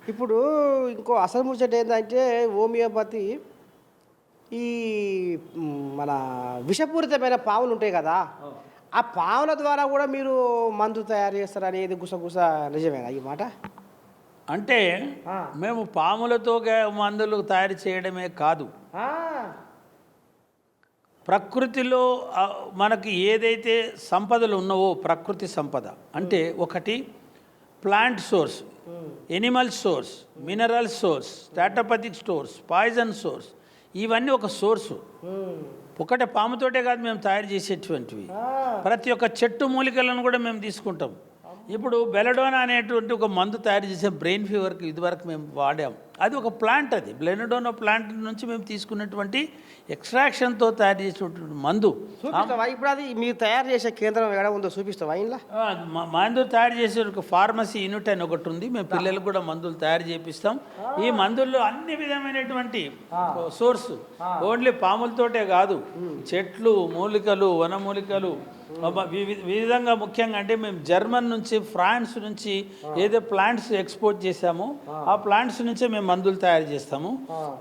ఇప్పుడు ఇంకో అసలు ముచ్చట ఏంటంటే హోమియోపతి ఈ మన విషపూరితమైన పాములు ఉంటాయి కదా, ఆ పాముల ద్వారా కూడా మీరు మందు తయారు చేస్తారు అనేది గుసగుస నిజమేనా ఈ మాట? అంటే ఆ. మేము పాములతో మందులు తయారు చేయడమే కాదు, ఆ, ప్రకృతిలో మనకి ఏదైతే సంపదలు ఉన్నావో ప్రకృతి సంపద అంటే ఒకటి plant source, animal source, mineral source, స్ట్రాటోపతిక్ సోర్స్, పాయిజన్ సోర్స్, ఇవన్నీ ఒక సోర్సు. ఒకటే పాముతోటే కాదు మేము తయారు చేసేటువంటివి, ప్రతి ఒక్క చెట్టు మూలికలను కూడా మేము తీసుకుంటాం. ఇప్పుడు బెలడోనా అనేటువంటి ఒక మందు తయారు చేసే బ్రెయిన్ ఫీవర్కి ఇదివరకు మేము వాడాము. అది ఒక ప్లాంట్, అది బెలడోనా ప్లాంట్ నుంచి మేము తీసుకున్నటువంటి ఎక్స్ట్రాక్షన్తో తయారు చేసేటువంటి మందు. చూపిస్తావా ఇప్పుడు? అది మీరు తయారు చేసే కేంద్రం ఎక్కడ ఉందో చూపిస్తావా ఇంట్లో? మందులు తయారు చేసే ఒక ఫార్మసీ యూనిట్ అని ఒకటి ఉంది. మేము పిల్లలకు కూడా మందులు తయారు చేపిస్తాం. ఈ మందుల్లో అన్ని విధమైనటువంటి సోర్స్, ఓన్లీ పాములతోటే కాదు, చెట్లు, మూలికలు, వనమూలికలు, విధంగా ముఖ్యంగా అంటే మేము జర్మన్ నుంచి, ఫ్రాన్స్ నుంచి ఏదో ప్లాంట్స్ ఎక్స్పోర్ట్ చేశామో ఆ ప్లాంట్స్ నుంచే మేము మందులు తయారు చేస్తాము.